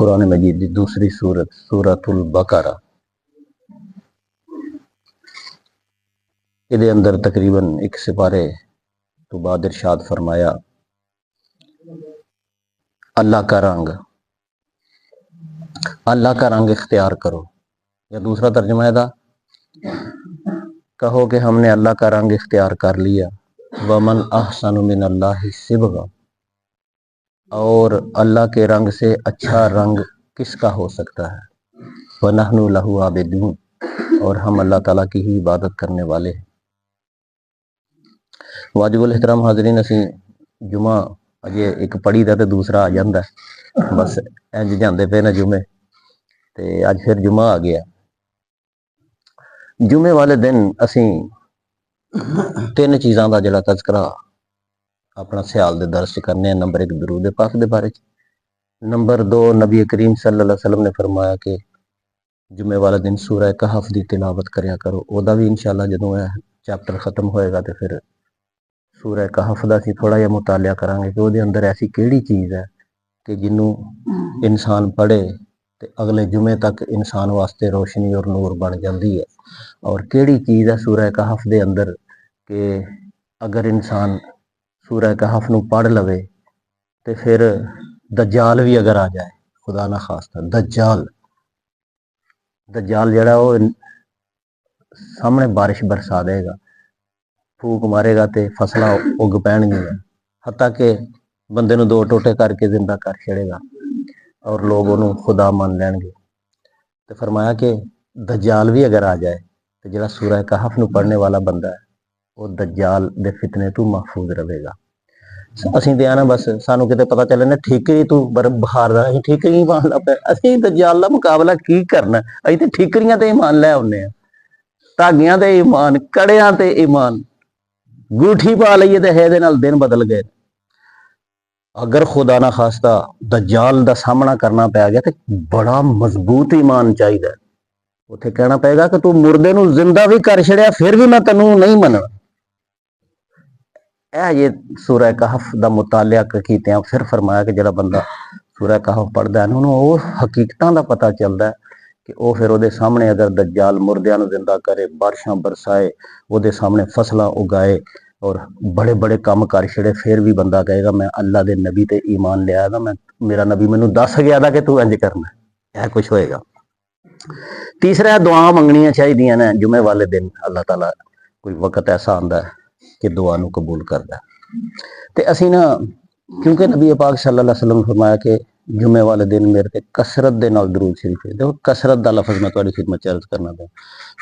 कुरान मजीद की दूसरी सूरत सूरतुल बकरा इहदे अंदर तकरीबन एक सिपारे तो बाद इरशाद फरमाया अल्लाह का रंग इख्तियार करो, या दूसरा तर्जुमा है कहो कि हमने अल्लाह का रंग इख्तियार कर लिया। वमन अहसनु मिन अल्लाहि सिबगा, और अल्लाह के रंग से अच्छा रंग किसका हो सकता है। वनहनु लहु आबिदून, और हम अल्लाह ताला की ही इबादत करने वाले हैं। वाजिबुल एहतराम हाज़रीन, असी जुमा अजे एक पढ़ी दा ते दूसरा आ जाता है, बस इंज जाते पे ना जुमे, ते अज फिर जुमा आ गया। जुमे वाले दिन असी तीन चीज़ों का जिहड़ा तज़करा अपना ख्याल दे दर्स करने। नंबर एक दरूद पाक दे बारे, नंबर दो नबी करीम सल्लल्लाहु अलैहि वसल्लम ने फरमाया कि जुमे वाले दिन सूरह कहफ की तिलावत करया करो। वह भी इंशाअल्लाह जदों यह चैप्टर खत्म होएगा तो फिर सूरह कहफ का असीं थोड़ा जिहा मुतालिया करांगे कि उसदे अंदर ऐसी किहड़ी चीज़ है कि जिन्हों इंसान पढ़े तो अगले जुमे तक इंसान वास्ते रोशनी और नूर बन जाती है। और किहड़ी चीज़ है सूरह कहफ के अंदर कि अगर इंसान सूरह कहफ नूं पढ़ लवे तो फिर दज्जाल भी अगर आ जाए, खुदा ना खास्ता दज्जाल जिहड़ा वो सामने बारिश बरसा देगा, फूक मारेगा तो फसलां उग पैणगियां, हत्ता कि बंदे नूं दो टोटे करके जिंदा कर छड़ेगा और लोग उन्होंने खुदा मान लैणगे। तो फरमाया कि दज्जाल भी अगर आ जाए तो जिहड़ा सूरह कहफ नूं पढ़ने वाला बंदा है वो दज्जाल दे फितने तो महफूज रहेगा। असीं ते आना बस सानू किते पता चले ना ठीकरी तू बहार दा, असीं ठीकरी मान ला पे, असीं दज्जाल दा मुकाबला की करना, असीं ते ठीकरियां ते ईमान लै आउंदे आ, धागियां ते ईमान, कड़ियां ते ईमान, गूठी पा लईए ते इहदे नाल दिन बदल गए। अगर खुदा ना खास्ता दज्जाल का सामना करना पै गया तो बड़ा मजबूत ईमान चाहिए। उत्थे कहना पेगा कि तू मुर्दे नूं जिंदा भी कर छड़िया फिर भी मैं तैनूं नहीं मनना। ये सूरह कहफ का मुतालिया कीतियां फिर फरमाया कि जिहड़ा बंदा सूरह कहफ पढ़दा है ना उन्होंने वो हकीकतां दा पता चलता है कि वह फिर वो सामने अगर दज्जाल मुर्दियां नूं जिंदा करे, बारिशां बरसाए, वो सामने फसलां उगाए और बड़े बड़े काम कर छड़े, फिर भी बंदा कहेगा मैं अल्लाह के नबी ते ईमान लिया था, मैं मेरा नबी मैनू दस गया था कि तू इंज करना, यह कुछ होएगा। तीसरा दुआ मंगनियां चाहिए ने जुमे वाले दिन। अल्लाह ताला कोई वक्त ऐसा आता है कि दुआ नूं कबूल करता है। तो असी ना क्योंकि नबी पाक सल्लल्लाहु अलैहि वसल्लम फरमाया कि जुमे वाले दिन मेरे ते कसरत दे नाल दरूद शरीफ है। देखो कसरत का लफज मैं तुहाडी खिदमत अर्ज करना पाऊँ,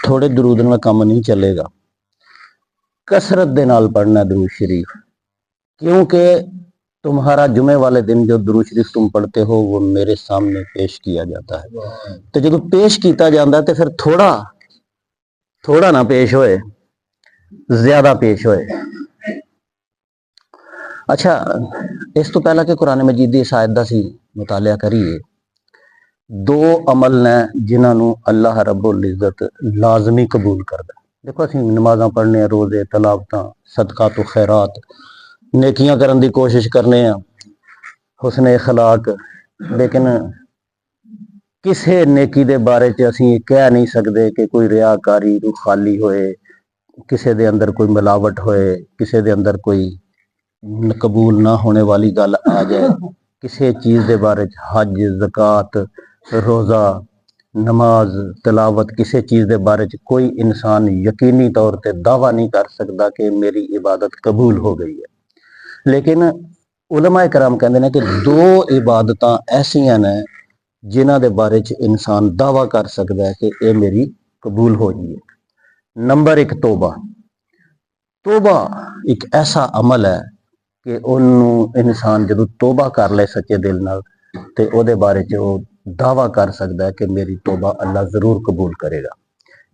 थोड़े दरूद नाल काम नहीं चलेगा, कसरत दे नाल पढ़ना दरूद शरीफ, क्योंकि तुम्हारा जुमे वाले दिन जो दरूद शरीफ तुम पढ़ते हो वो मेरे सामने पेश किया जाता है। तो जो पेश किया जाता है तो फिर थोड़ा ना पेश होए, ज्यादा पेश होए। अच्छा, इस तो पहला कि कुरान मजीद की इस आयत का सी मुतालिया करिए, दो अमल ने जिन्होंने अल्लाह रब्बुल इज्जत लाजमी कबूल करता। देखो असीं नमाज़ां पढ़ने, रोजे, तलावतां, सदका तो खैरात, नेकियां करने की कोशिश करने, हुस्ने अखलाक, लेकिन किसी नेकी के बारे च असीं कह नहीं सकते कि कोई रियाकारी कोई खाली होए, किसी के अंदर कोई मिलावट होए, किसी के अंदर कोई कबूल ना होने वाली गल आ जाए, किसी चीज़ के बारे हज, ज़कात, रोज़ा, नमाज, तिलावत, किसी चीज़ के बारे कोई इंसान यकीनी तौर पर दावा नहीं कर सकता कि मेरी इबादत कबूल हो गई है। लेकिन उलमा कराम कहते हैं कि दो इबादतां ऐसियां ने जिन्हां दे बारे इंसान दावा कर सकता है कि यह मेरी कबूल हो गई है। नंबर एक तोबा एक ऐसा अमल है कि उन्होंने इंसान जो तोबा कर ले सच्चे दिल नाल ते उहदे बारे च वो दावा कर सकता है कि मेरी तोबा अल्लाह जरूर कबूल करेगा।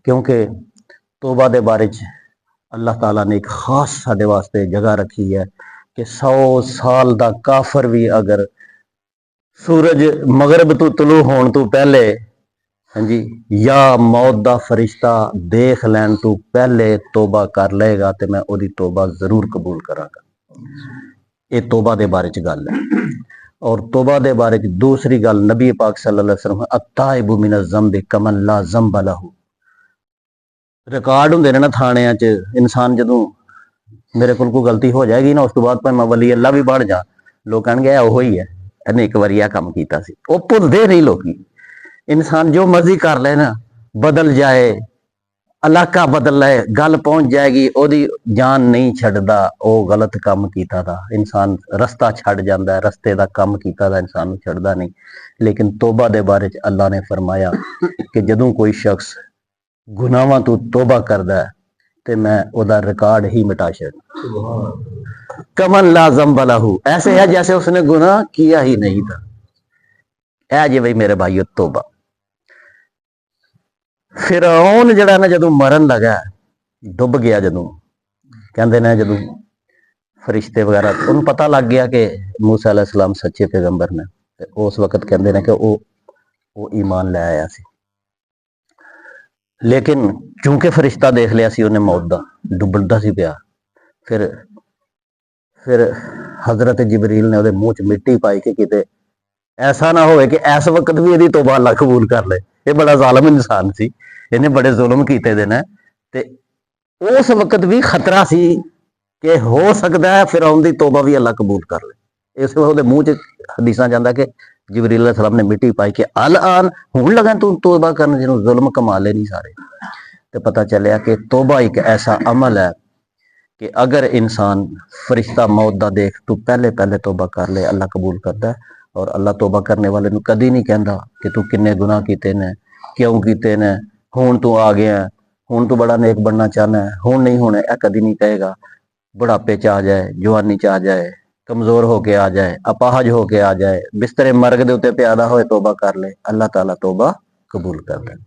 क्योंकि तोबा के बारे अल्लाह ताला ने एक खास साडे वास्ते जगह रखी है कि 100 साल का काफर भी अगर सूरज मगरब तो तलू होने तो पहले, हाँ जी, या मौत का फरिश्ता देख लैन तो पहले तोबा कर लेगा तो मैं उसकी तोबा जरूर कबूल करांगा। ये तोबा के बारे च गल है। और तौबा दे बारे च दूसरी गल नबी पाक सल्लल्लाहु अलैहि वसल्लम अत्ताइबु मिन ज़म्बि कमन ला ज़म्ब लहू। रिकॉर्ड हुंदे ने ना थाणियां च, इंसान जदों मेरे कोल कोई गलती हो जाएगी ना, उस तो बाद भावें मैं वली अल्लाह भी बन जा, लोग कहणगे ओहो ही है, इहने एक बारी आ काम कीता सी। वो भुलदे नहीं लोकी। इंसान जो मर्जी कर ले ना, बदल जाए, इलाका बदल ले, गल पहुंच जाएगी, ओदी जान नहीं छड्डदा ओ गलत काम कीता था। इंसान रस्ता छड्ड जांदा है, रस्ते दा काम कीता था इंसान नूं छड्डदा नहीं। लेकिन तौबा दे बारे च अल्लाह ने फरमाया कि जदों कोई शख्स गुनाहां तो तौबा करदा है ते मैं ओदा रिकॉर्ड ही मिटा छड्डना। कमन ला ज़म्ब लहू, ऐसे है जैसे उसने गुनाह किया ही नहीं था। ऐ जे भाई मेरे भाइयों तौबा। फिरौन जड़ा ना जदों मरन लगा, डुब गया जदों, कहंदे ने जदों फरिश्ते वगैरह उन्होंने पता लग गया कि मूसा अलैहि सलाम सच्चे पैगंबर ने, उस वक्त कहंदे ने कि वो ईमान ले आया सी। लेकिन क्योंकि फरिश्ता देख लिया सी उन्हें मौत दा, डुबदा सी पिया। फिर हजरत जिबरील ने ਉਹਦੇ ਮੂੰਹ ਚ ਮਿੱਟੀ ਪਾਈ ਕਿ ਕਿਤੇ ऐसा ना होवे कि इस वक्त भी ਇਹਦੀ तौबा अल्लाह कबूल कर ले। ये बड़ा जालिम इंसान सी, इन्हें बड़े जुल्म कीते दे ने, ते उस वक्त भी खतरा सी कि हो सकता है फिरौन दी तौबा भी अल्लाह कबूल कर ले। इस ਉਹਦੇ ਮੂੰਹ ਚ हदीसां ਜਾਂਦਾ कि जिबरील अलैहि सलाम ने मिट्टी पाई कि अल आन हुण लगा तू तौबा करन, जिन्हों जुल्म कमा ले नहीं सारे। तो पता चलिया कि तौबा एक ऐसा अमल है कि अगर इंसान फरिश्ता मौत दा देख तू पहले पहले तौबा कर ले, अल्लाह कबूल करता है। और अल्लाह तौबा करने वाले नूं कदी नहीं कहता कि तू किन्ने गुनाह कीते ने, क्यों कीते ने, हुण तू आ गया, हुण तू बड़ा नेक बनना चाहना है, हुण नहीं होने, यह कदी नहीं कहेगा। बुढ़ापे च आ जाए, जवानी च आ जाए, कमजोर होके आ जाए, अपाहज होके आ जाए, बिस्तरे मरग दे उत्ते प्यादा होए, तौबा कर ले, अल्लाह ताला तौबा कबूल करता है।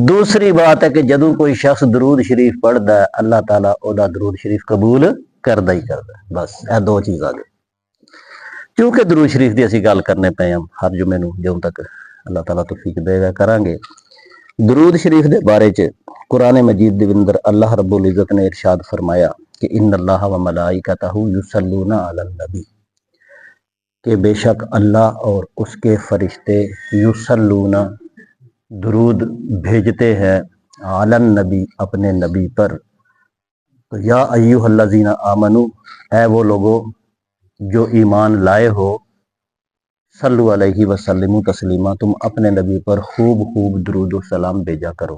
दूसरी बात है कि जदों कोई शख्स दरूद शरीफ पढ़ता है, अल्लाह ताला ओदा दरूद शरीफ कबूल करदा ही करदा। बस यह दो चीज आ गई। क्योंकि दरूद शरीफ की असीं गल करने पे हम हर जुमे नूं जो तक अल्लाह ताला तौफीक देगा करांगे। दरूद शरीफ के बारे च कुरान मजीद के अंदर अल्लाह रब्बुल इज्जत ने इरशाद फरमाया कि इन्नल्लाह व मलाइकतहू युसल्लूना अलन नबी, कि बेशक अल्लाह और उसके फरिश्ते युसल्लूना दरूद भेजते हैं अलन नबी, अपने नबी पर। तो या अय्युहल्लज़ीना आमनू, ऐ वो लोगों जो ईमान लाए हो, सल्लु अलैहि वसल्लिमु तस्लीमा, तुम अपने नबी पर खूब खूब दरूद और सलाम भेजा करो।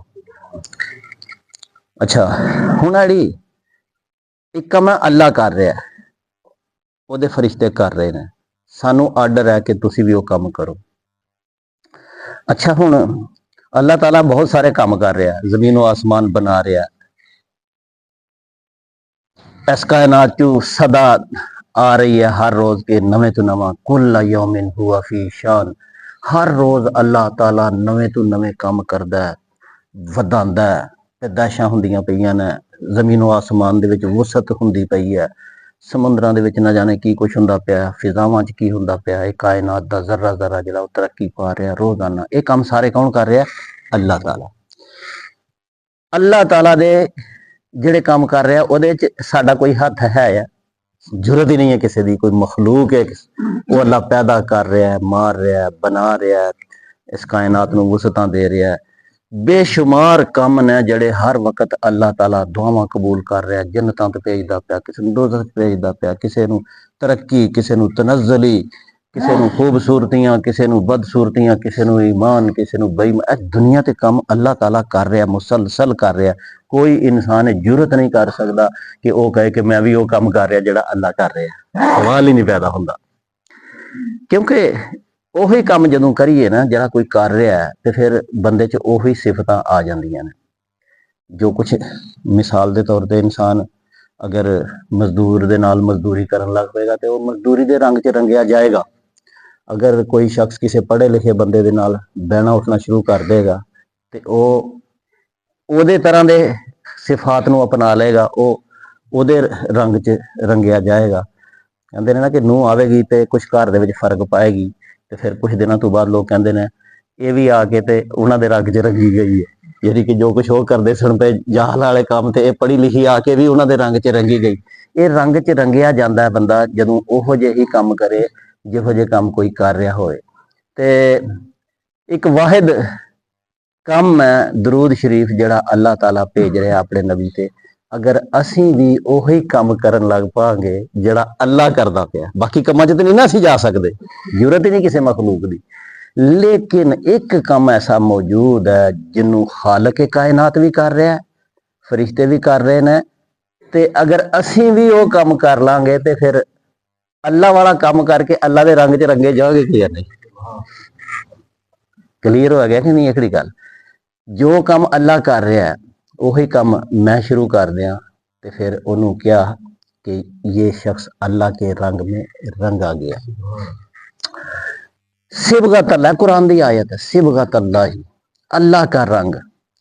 अच्छा, हुण आड़ी एक काम अल्लाह कर रहा है, ਉਹਦੇ फरिश्ते कर रहे हैं, सानू आर्डर है कि तुसी भी वो काम करो। अच्छा, हुण अल्लाह ताला बहुत सारे काम कर रहा है, जमीन व आसमान बना रहा है, इस कायनात चू सदा आ रही है हर रोज के नवे तो नवा, कुल यौमिन हुआ फी शान। हर रोज अल्लाह ताला नवे तो नवे काम करदा है, वधांदा है, पैदाइशां हुंदियां पईयां ने, जमीन व आसमान दे विच वसत हुंदी पई है, समुद्रां दे विच ना जाने की कुछ हुंदा पिया, फिजावां च की हुंदा पिया, ये कायनात दा जर्रा जर्रा जिहड़ा तरक्की पा रहा रोजाना। ये काम सारे कौन कर रहा है? अल्लाह ताला। अल्लाह ताला दे जिहड़े काम कर रहा ਉਹਦੇ ਚ साडा कोई हथ है? जरूरत ही नहीं है किसी की। कोई मखलूक है वो अल्लाह पैदा कर रहा है, मार रहा है, बना रहा है, इस कायनात नूं वसतां दे रहा है। बेशुमार काम ने जड़े हर वक्त अल्लाह ताला दुआवां कबूल कर रहा है, जन्नतां ते भेजदा पिया, किसी नूं दोज़ख भेजदा पिया, किसी नूं तरक्की, किसी नूं तनज़्ज़ुली, किसी नूं खूबसूरतियां, किसी नूं बदसूरतियां, किसी नूं ईमान, किसी नूं बेईमान। दुनिया ते काम अल्लाह ताला कर रहा है, मुसलसल कर रहा है। कोई इंसान जरूरत नहीं कर सकता कि वह कहे कि मैं भी वो काम कर रहा जिहड़ा अल्लाह कर रहा है। सवाल ही नहीं पैदा होंदा, क्योंकि उही काम जदों करिए ना जिहड़ा कोई कर रहा है, तो फिर बंदे च उही सिफतां आ जांदियां ने। जो कुछ मिसाल के तौर पर इंसान अगर मजदूर दे नाल मजदूरी करन लग पेगा तो वह मजदूरी के रंग च रंगिया जाएगा। अगर कोई शख्स किसी पढ़े लिखे बंदे दे नाल बहना उठना शुरू कर देगा तो ਉਹਦੇ तरह के सिफात नूं अपना लेगा, ਉਹਦੇ रंग च रंगिया जाएगा। कहते हैं ना कि नूह आवेगी तो कुछ घर दे विच फर्क पाएगी, तो फिर कुछ दिनों तो बाद लोग कहते हैं ये भी आके तो उन्होंने रंग च रंगी गई है। यानी कि जो कुछ वो करते सन पे जहाल वाले काम, तो ये पढ़ी लिखी आके भी उन्होंने रंग च रंगी गई। ਇਹ ਰੰਗ 'ਚ ਰੰਗਿਆ ਜਾਂਦਾ ਹੈ ਬੰਦਾ ਜਦੋਂ ਉਹੋ ਜਿਹੇ ਹੀ ਕੰਮ ਕਰੇ ਜਿਹੋ ਜਿਹੇ ਕੰਮ ਕੋਈ ਕਰ ਰਿਹਾ ਹੋਏ। ਤੇ ਇੱਕ ਵਾਹਿਦ ਕੰਮ ਹੈ ਦਰੂਦ ਸ਼ਰੀਫ ਜਿਹੜਾ ਅੱਲਾਹ ਤਾਲਾ ਭੇਜ ਰਿਹਾ ਆਪਣੇ ਨਬੀ ਤੇ। ਅਗਰ ਅਸੀਂ ਵੀ ਉਹੀ ਕੰਮ ਕਰਨ ਲੱਗ ਪਾਂਗੇ ਜਿਹੜਾ ਅੱਲਾਹ ਕਰਦਾ ਪਿਆ, ਬਾਕੀ ਕੰਮਾਂ 'ਚ ਤਾਂ ਨਹੀਂ ਨਾ ਅਸੀਂ ਜਾ ਸਕਦੇ, ਜ਼ਰੂਰਤ ਹੀ ਨਹੀਂ ਕਿਸੇ ਮਖਲੂਕ ਦੀ, ਲੇਕਿਨ ਇੱਕ ਕੰਮ ਐਸਾ ਮੌਜੂਦ ਹੈ ਜਿਹਨੂੰ ਖਾਲਕ ਕਾਇਨਾਤ ਵੀ ਕਰ ਰਿਹਾ, ਫਰਿਸ਼ਤੇ ਵੀ ਕਰ ਰਹੇ ਨੇ, ਤੇ ਅਗਰ ਅਸੀਂ ਵੀ ਉਹ ਕੰਮ ਕਰ ਲਾਂਗੇ ਤੇ ਫਿਰ ਅੱਲਾਹ ਵਾਲਾ ਕੰਮ ਕਰਕੇ ਅੱਲਾਹ ਦੇ ਰੰਗ 'ਚ ਰੰਗੇ ਜਾਓਗੇ। ਕਲੀਅਰ ਨਹੀਂ, ਕਲੀਅਰ ਹੋ ਗਿਆ ਕਿ ਨਹੀਂ? ਇੱਕ ਗੱਲ, ਜੋ ਕੰਮ ਅੱਲਾਹ ਕਰ ਰਿਹਾ ਉਹੀ ਕੰਮ ਮੈਂ ਸ਼ੁਰੂ ਕਰ ਦਿਆਂ ਤੇ ਫਿਰ ਉਹਨੂੰ ਕਿਹਾ कि ये शख्स अल्लाह के रंग में रंगा गया। सिबगत अल्लाह, कुरान की आयत है, सिबगत अल्लाह, अल्लाह का रंग,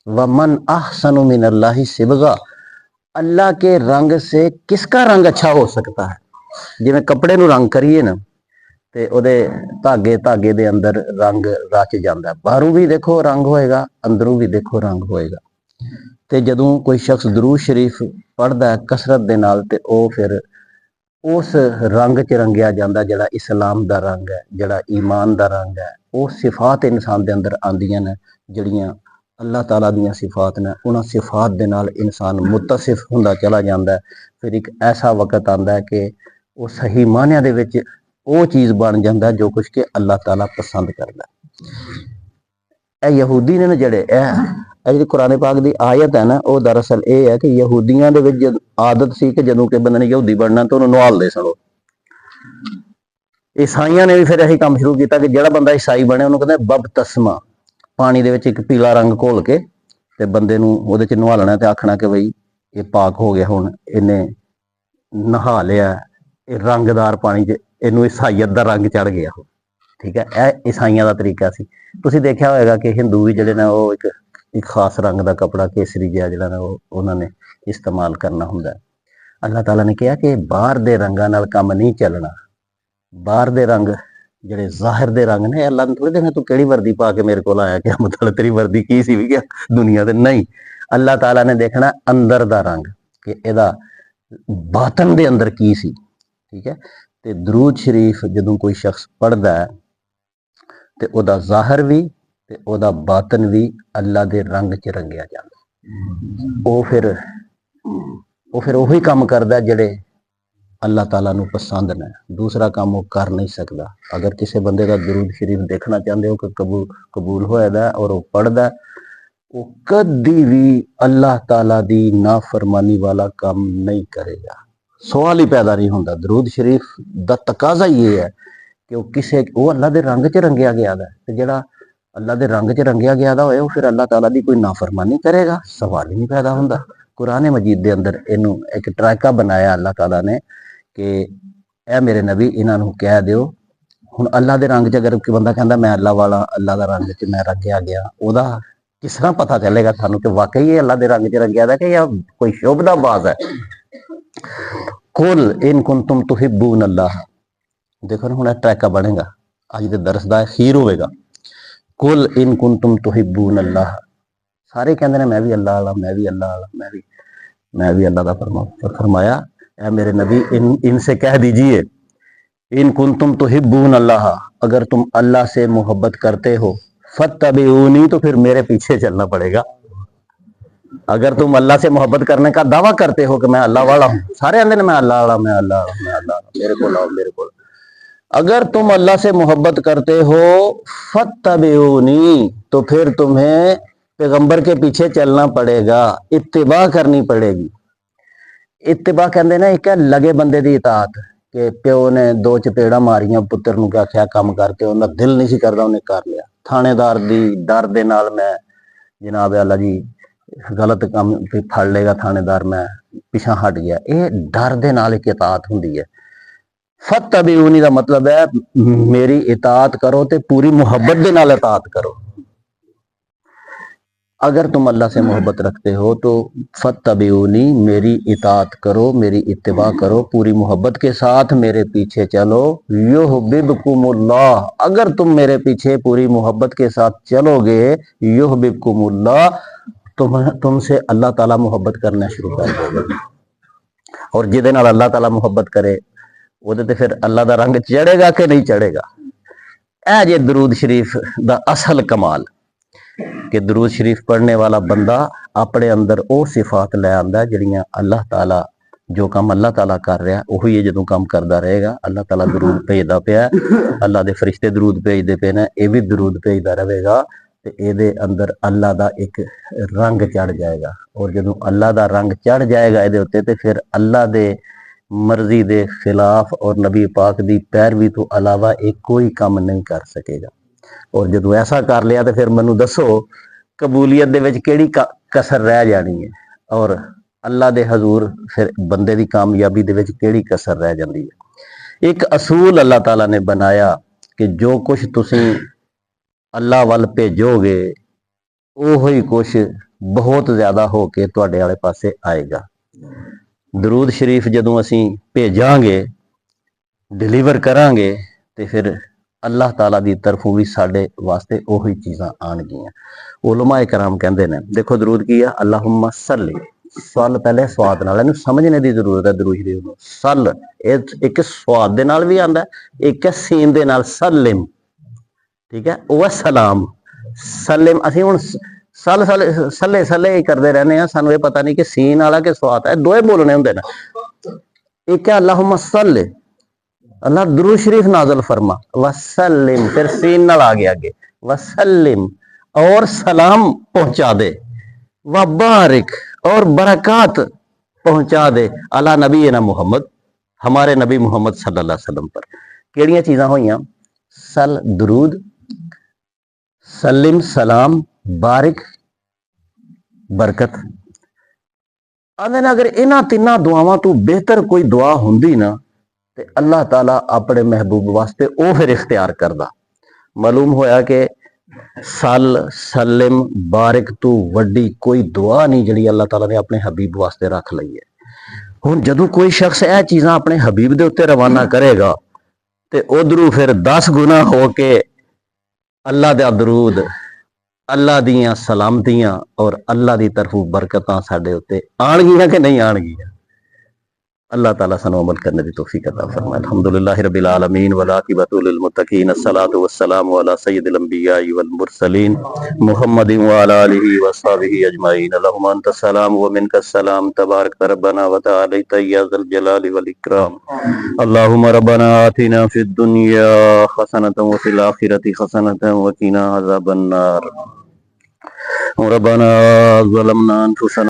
वमन अहसनु मिन अल्लाह सिबगा, अल्लाह के रंग से किसका रंग अच्छा हो सकता है? जिवें कपड़े नूं रंग करिए ना ते ओदे धागे धागे दे अंदर रंग रच जांदा, बाहरों भी देखो रंग होएगा, अंदरों भी देखो रंग होएगा। ਤੇ ਜਦੋਂ ਕੋਈ ਸ਼ਖਸ ਦਰੂਦ ਸ਼ਰੀਫ ਪੜ੍ਹਦਾ ਕਸਰਤ ਦੇ ਨਾਲ ਤੇ ਉਹ ਫਿਰ ਉਸ ਰੰਗ 'ਚ ਰੰਗਿਆ ਜਾਂਦਾ ਜਿਹੜਾ ਇਸਲਾਮ ਦਾ ਰੰਗ ਹੈ, ਜਿਹੜਾ ਈਮਾਨ ਦਾ ਰੰਗ ਹੈ। ਉਹ ਸਿਫਾਤ ਇਨਸਾਨ ਦੇ ਅੰਦਰ ਆਉਂਦੀਆਂ ਨੇ ਜਿਹੜੀਆਂ ਅੱਲਾਹ ਤਾਲਾ ਦੀਆਂ ਸਿਫਾਤ ਨੇ, ਉਹਨਾਂ ਸਿਫਾਤ ਦੇ ਨਾਲ ਇਨਸਾਨ ਮੁਤਸਿਫ ਹੁੰਦਾ ਚਲਾ ਜਾਂਦਾ। ਫਿਰ ਇੱਕ ਐਸਾ ਵਕਤ ਆਉਂਦਾ ਹੈ ਕਿ ਉਹ ਸਹੀ ਮਾਨਿਆਂ ਦੇ ਵਿੱਚ ਉਹ ਚੀਜ਼ ਬਣ ਜਾਂਦਾ ਜੋ ਕੁਛ ਕਿ ਅੱਲਾਹ ਤਾਲਾ ਪਸੰਦ ਕਰਦਾ। ਇਹ ਯਹੂਦੀ ਨੇ ਨਾ ਜਿਹੜੇ ਜਿਹੜੀ ਕੁਰਾਨ ਪਾਕ ਦੀ ਆयत है ना, वो दरअसल ये है कि यहूदियों ਦੇ ਵਿੱਚ आदत सी कि ਜਦੋਂ ਕਿ ਬੰਦੇ ਨੇ ਯਹੂਦੀ ਬਣਨਾ ਤਾਂ ਉਹਨੂੰ ਨਵਾਲਦੇ ਸਨ। ਈਸਾਈਆਂ ਨੇ ਵੀ ਫਿਰ ਇਹੀ ਕੰਮ ਸ਼ੁਰੂ ਕੀਤਾ ਕਿ ਜਿਹੜਾ ਬੰਦਾ ਈਸਾਈ ਬਣੇ ਉਹਨੂੰ ਕਹਿੰਦੇ ਬਪਤਸਮਾ, ਪਾਣੀ ਦੇ ਵਿੱਚ ਇੱਕ ਪੀਲਾ ਰੰਗ ਘੋਲ ਕੇ ਤੇ ਬੰਦੇ ਨੂੰ ਉਹਦੇ ਚ ਨਵਾਲਣਾ ਤੇ ਆਖਣਾ ਕਿ ਬਈ ਇਹ ਪਾਕ ਹੋ ਗਿਆ, ਹੁਣ ਇਹਨੇ ਨਹਾ ਲਿਆ, ਇਹ ਰੰਗਦਾਰ ਪਾਣੀ 'ਚ ਇਹਨੂੰ ਈਸਾਈਅਤ ਦਾ ਰੰਗ ਚੜ ਗਿਆ। ਠੀਕ ਹੈ, ਇਹ ਈਸਾਈਆਂ ਦਾ ਤਰੀਕਾ ਸੀ। ਤੁਸੀਂ ਦੇਖਿਆ ਹੋਏਗਾ ਕਿ ਹਿੰਦੂ ਵੀ ਜਿਹੜੇ ਨੇ ਉਹ ਇੱਕ ਖਾਸ ਰੰਗ ਦਾ ਕਪੜਾ ਕੇਸਰੀ ਜਿਹਾ ਜਿਹੜਾ ਨਾ ਉਹਨਾਂ ਨੇ ਇਸਤੇਮਾਲ ਕਰਨਾ ਹੁੰਦਾ। ਅੱਲਾਹ ਤਾਲਾ ਨੇ ਕਿਹਾ ਕਿ ਬਾਹਰ ਦੇ ਰੰਗਾਂ ਨਾਲ ਕੰਮ ਨਹੀਂ ਚੱਲਣਾ। ਬਾਹਰ ਦੇ ਰੰਗ ਜਿਹੜੇ ਜ਼ਾਹਿਰ ਦੇ ਰੰਗ ਨੇ, ਅੱਲਾਹ ਨੇ ਥੋੜੀ ਦੇਖਿਆ ਤੂੰ ਕਿਹੜੀ ਵਰਦੀ ਪਾ ਕੇ ਮੇਰੇ ਕੋਲ ਆਇਆ, ਕਿ ਮਤਲਬ ਤੇਰੀ ਵਰਦੀ ਕੀ ਸੀ ਵੀ ਕਿ ਦੁਨੀਆ ਤੇ ਨਹੀਂ। ਅੱਲਾਹ ਤਾਲਾ ਨੇ ਦੇਖਣਾ ਅੰਦਰ ਦਾ ਰੰਗ ਕਿ ਇਹਦਾ ਬਾਤਨ ਦੇ ਅੰਦਰ ਕੀ ਸੀ। ਠੀਕ ਹੈ, ਤੇ ਦਰੂਦ ਸ਼ਰੀਫ ਜਦੋਂ ਕੋਈ ਸ਼ਖਸ ਪੜ੍ਹਦਾ ਹੈ ਤੇ ਉਹਦਾ ਜ਼ਾਹਿਰ ਵੀ ਤੇ ਉਹਦਾ ਬਾਤਨ ਵੀ ਅੱਲਾ ਦੇ ਰੰਗ 'ਚ ਰੰਗਿਆ ਜਾਂਦਾ। ਉਹ ਫਿਰ ਉਹੀ ਕੰਮ ਕਰਦਾ ਜਿਹੜੇ ਅੱਲਾਹ ਤਾਲਾ ਨੂੰ ਪਸੰਦ ਨੇ, ਦੂਸਰਾ ਕੰਮ ਉਹ ਕਰ ਨਹੀਂ ਸਕਦਾ। ਅਗਰ ਕਿਸੇ ਬੰਦੇ ਦਾ ਦਰੂਦ ਸ਼ਰੀਫ ਦੇਖਣਾ ਚਾਹੁੰਦੇ ਹੋ ਕਿ ਕਬੂਲ ਹੋਇਆ ਔਰ ਉਹ ਪੜ੍ਹਦਾ, ਉਹ ਕਦੀ ਵੀ ਅੱਲਾਹ ਤਾਲਾ ਦੀ ਨਾਫਰਮਾਨੀ ਵਾਲਾ ਕੰਮ ਨਹੀਂ ਕਰੇਗਾ। ਸਵਾਲ ਹੀ ਪੈਦਾ ਨਹੀਂ ਹੁੰਦਾ। ਦਰੂਦ ਸ਼ਰੀਫ ਦਾ ਤਕਾਜ਼ਾ ਇਹ ਹੈ ਕਿ ਉਹ ਅੱਲਾਹ ਦੇ ਰੰਗ 'ਚ ਰੰਗਿਆ ਗਿਆ ਦਾ, ਤੇ ਜਿਹੜਾ ਅੱਲਾਹ ਦੇ ਰੰਗ 'ਚ ਰੰਗਿਆ ਗਿਆ ਦਾ ਹੋਏ ਉਹ ਫਿਰ ਅੱਲਾਹ ਤਾਲਾ ਦੀ ਕੋਈ ਨਾਫਰਮਾਨੀ ਕਰੇਗਾ, ਸਵਾਲ ਹੀ ਨਹੀਂ ਪੈਦਾ ਹੁੰਦਾ। ਕੁਰਾਨ ਮਜੀਦ ਦੇ ਅੰਦਰ ਇਹਨੂੰ ਇੱਕ ਟਰੈਕਾ ਬਣਾਇਆ ਅੱਲਾਹ ਤਾਲਾ ਨੇ ਕਿ ਇਹ ਮੇਰੇ ਨਬੀ ਇਹਨਾਂ ਨੂੰ ਕਹਿ ਦਿਓ। ਹੁਣ ਅੱਲਾਹ ਦੇ ਰੰਗ 'ਚ ਅਗਰ ਕੋਈ ਬੰਦਾ ਕਹਿੰਦਾ ਮੈਂ ਅੱਲਾਹ ਵਾਲਾ, ਅੱਲਾਹ ਦਾ ਰੰਗ 'ਚ ਮੈਂ ਰੰਗਿਆ ਗਿਆ, ਉਹਦਾ ਕਿਸ ਤਰ੍ਹਾਂ ਪਤਾ ਚੱਲੇਗਾ ਸਾਨੂੰ ਕਿ ਵਾਕਈ ਇਹ ਅੱਲਾਹ ਦੇ ਰੰਗ 'ਚ ਰੰਗਿਆ ਦਾ ਕਿ ਜਾਂ ਕੋਈ ਸ਼ੁਭਦਾ ਬਾਜ਼ ਹੈ। ਕੁਲ ਇਨ ਕੁੰਤੁਮ ਤੁਹਿਬੂਨ ਅੱਲਾਹ, ਦੇਖੋ ਹੁਣ ਇਹ ਟਰੈਕਾ ਬਣੇਗਾ, ਅੱਜ ਦੇ ਦਰਸ ਦਾ ਅਖੀਰ ਹੋਵੇਗਾ। ਕੁਲ ਇਨ ਕੁੰਤੁਮ ਤੁਹਿਬੂਨ ਅੱਲਾਹ, ਸਾਰੇ ਕਹਿੰਦੇ ਨੇ ਮੈਂ ਵੀ ਅੱਲਾਹ ਵਾਲਾ, ਮੈਂ ਵੀ ਅੱਲਾਹ ਵਾਲਾ, मैं भी अल्लाह का फरमाया ऐ मेरे नबी इनसे कह दीजिए इन कुंतुम तुहिब्बून अल्लाह, अगर तुम अल्लाह से मोहब्बत करते हो फत्तबिऊनी, तो फिर मेरे पीछे चलना पड़ेगा। अगर तुम अल्लाह से मोहब्बत करने का दावा करते हो कि मैं अल्लाह वाला हूँ, सारे आंदे मैं अल्लाह वाला, मैं अल्लाह वाला, मैं अल्लाह वाला, मेरे को लाओ, मेरे को। अगर तुम अल्लाह से मोहब्बत करते हो फत्तबिऊनी, तो फिर तुम्हें पैगंबर के पीछे चलना पड़ेगा, इत्तिबा करनी पड़ेगी। इत्तिबा कहते ना एक लगे बंदे की इताअत, कि प्यो ने दो चपेड़ा मारियां पुत्र नूं आख्या काम करके, उन्हें दिल नहीं सी करदा, उन्हें कर लिया। थानेदार दी डर दे नाल मैं जनाब अल्लाह जी गलत काम फड़ लेगा थानेदार, मैं पिछा हट गया, ये डर दे नाल एक इताअत हुंदी है। फत्तबिऊनी दा मतलब है मेरी इताअत करो ते पूरी मुहब्बत दे नाल इताअत करो। अगर तुम अल्लाह से मोहब्बत रखते हो तो फत्तबिऊनी, मेरी इताअत करो, मेरी इत्तिबा करो, पूरी मोहब्बत के साथ मेरे पीछे चलो। युहबिबकुमुल्लाह, अगर तुम मेरे पीछे पूरी मोहब्बत के साथ चलोगे, युहबिबकुमुल्लाह, तुमसे अल्लाह ताला मोहब्बत करना शुरू कर देगा। ਔਰ ਜਿਹਦੇ ਨਾਲ ਅੱਲਾਹ ਤਾਲਾ ਮੁਹੱਬਤ ਕਰੇ ਉਹਦੇ ਤੇ ਫਿਰ ਅੱਲਾਹ ਦਾ ਰੰਗ ਚੜੇਗਾ ਕਿ ਨਹੀਂ ਚੜੇਗਾ। ਇਹ ਜੇ ਦਰੂਦ ਸ਼ਰੀਫ ਦਾ ਅਸਲ ਕਮਾਲ ਕਿ ਦਰੂਦ ਸ਼ਰੀਫ ਪੜ੍ਹਨੇ ਵਾਲਾ ਬੰਦਾ ਆਪਣੇ ਅੰਦਰ ਉਹ ਸਿਫਾਤ ਲੈ ਆਂਦਾ ਜਿਹੜੀਆਂ ਅੱਲਾਹ ਤਾਲਾ, ਜੋ ਕੰਮ ਅੱਲਾਹ ਤਾਲਾ ਕਰ ਰਿਹਾ ਉਹੀ ਇਹ ਜਦੋਂ ਕੰਮ ਕਰਦਾ ਰਹੇਗਾ। ਅੱਲਾਹ ਤਾਲਾ ਦਰੂਦ ਭੇਜਦਾ ਪਿਆ, ਅੱਲਾਹ ਦੇ ਫਰਿਸ਼ਤੇ ਦਰੂਦ ਭੇਜਦੇ ਪਏ ਨੇ, ਇਹ ਵੀ ਦਰੂਦ ਭੇਜਦਾ ਰਹੇਗਾ ਤੇ ਇਹਦੇ ਅੰਦਰ ਅੱਲਾਹ ਦਾ ਇੱਕ ਰੰਗ ਚੜ ਜਾਏਗਾ। ਔਰ ਜਦੋਂ ਅੱਲਾਹ ਦਾ ਰੰਗ ਚੜ ਜਾਏਗਾ ਇਹਦੇ ਉੱਤੇ ਤੇ ਫਿਰ ਅੱਲਾਹ ਦੇ ਮਰਜ਼ੀ ਦੇ ਖਿਲਾਫ ਔਰ ਨਬੀ ਪਾਕ ਦੀ ਪੈਰਵੀ ਤੋਂ ਇਲਾਵਾ ਇਹ ਕੋਈ ਕੰਮ ਨਹੀਂ ਕਰ ਸਕੇਗਾ। ਔਰ ਜਦੋਂ ਐਸਾ ਕਰ ਲਿਆ ਤੇ ਫਿਰ ਮੈਨੂੰ ਦੱਸੋ ਕਬੂਲੀਅਤ ਦੇ ਵਿੱਚ ਕਿਹੜੀ ਕਸਰ ਰਹਿ ਜਾਣੀ ਹੈ, ਔਰ ਅੱਲਾਹ ਦੇ ਹਜ਼ੂਰ ਫਿਰ ਬੰਦੇ ਦੀ ਕਾਮਯਾਬੀ ਦੇ ਵਿੱਚ ਕਿਹੜੀ ਕਸਰ ਰਹਿ ਜਾਂਦੀ ਹੈ। ਇੱਕ ਅਸੂਲ ਅੱਲਾਹ ਤਾਲਾ ਨੇ ਬਣਾਇਆ ਕਿ ਜੋ ਕੁਝ ਤੁਸੀਂ ਅੱਲਾਹ ਵੱਲ ਭੇਜੋਗੇ ਉਹੀ ਕੁਛ ਬਹੁਤ ਜ਼ਿਆਦਾ ਹੋ ਕੇ ਤੁਹਾਡੇ ਵਾਲੇ ਪਾਸੇ ਆਏਗਾ। ਦਰੂਦ ਸ਼ਰੀਫ ਜਦੋਂ ਅਸੀਂ ਭੇਜਾਂਗੇ, ਡਿਲੀਵਰ ਕਰਾਂਗੇ ਤੇ ਫਿਰ ਅੱਲਾਹ ਤਾਲਾ ਦੀ ਤਰਫੋਂ ਵੀ ਸਾਡੇ ਵਾਸਤੇ ਉਹੀ ਚੀਜ਼ਾਂ ਆਣਗੀਆਂ। ਉਲਮਾ ਇਕਰਾਮ ਕਹਿੰਦੇ ਨੇ, ਦੇਖੋ ਦਰੂਦ ਕੀ ਆ, ਅੱਲਾਹੁਮਾ ਸੱਲੀ, ਸੱਲ ਪਹਿਲੇ ਸਵਾਦ ਨਾਲ, ਇਹਨੂੰ ਸਮਝਣੇ ਦੀ ਜ਼ਰੂਰਤ ਹੈ। ਦਰੂਦ ਸ਼ਰੀਫ ਨੂੰ ਸੱਲ ਇਹ ਇੱਕ ਸਵਾਦ ਦੇ ਨਾਲ ਵੀ ਆਂਦਾ, ਇੱਕ ਸੀਨ ਦੇ ਨਾਲ ਸਲਿਮ, ਠੀਕ ਹੈ, ਉਹ ਸਲਾਮ ਸਲਿਮ। ਅਸੀਂ ਹੁਣ ਸੱਲੇ ਸੱਲੇ ਹੀ ਕਰਦੇ ਰਹਿੰਦੇ ਆ, ਸਾਨੂੰ ਇਹ ਪਤਾ ਨਹੀਂ ਕਿ ਸੀਨ ਵਾਲਾ ਕਿ ਸਵਾਦ ਹੈ, ਦੋਏ ਬੋਲਣੇ ਹੁੰਦੇ ਨੇ। ਇੱਕ ਹੈ ਅੱਲਾਹੁਮਾ ਸੱਲੇ, अल्लाह दुरूद शरीफ नाजल फरमा, वसल्लिम, फिर सीन नाल आ गया आगे, वसल्लिम, और सलाम पहुंचा दे, वबारिक, और बरकत पहुंचा दे अला नबी ना मुहम्मद, हमारे नबी मुहम्मद सल्लल्लाहु अलैहि वसल्लम पर। केड़ियां चीज़ां होइयां, सल दुरूद, सलिम सलाम, बारिक बरकत। आंदे ने अगर इन्हां तिन्नां दुआवां तो बेहतर कोई दुआ हुंदी ना ते अल्लाह ताला अपने महबूब वास्ते वो फिर इख्तियार करदा। मालूम होया कि सल सलिम बारिक तू वड्डी कोई दुआ नहीं जिहड़ी अल्लाह ताला ने अपने हबीब वास्ते रख लई है। हुण जदों कोई शख्स यह चीज़ां अपने हबीब दे उत्ते रवाना करेगा ते उधरों फिर 10 गुना हो के अल्लाह दा दरूद, अल्लाह दियां सलामतियां और अल्लाह दी तरफों बरकतां साडे उत्ते आणगियां कि नहीं आणगियां। अल्लाह ताला सानू अमल करने की तौफीक अता फरमाए। अल्हम्दुलिल्लाहि रब्बिल आलमीन वल आकिबतु लिल मुत्तकीन, अस्सलातु वस्सलामु अला सय्यिदिल अंबियाइ वल मुरसलीन मुहम्मदिन व अला आलिहि व अस्हाबिहि अजमाइन। अल्लाहुम्मा अंतस सलाम व मिनकस सलाम, तबारक रब्बना व तआला या ज़ल जलालि वल इकराम। अल्लाहुम्मा रब्बना आतिना फिद दुनिया हसनतन व फिल आखिरति हसनतन व क़िना अज़ाबन नार। रब्बना ज़लमना अनफुसना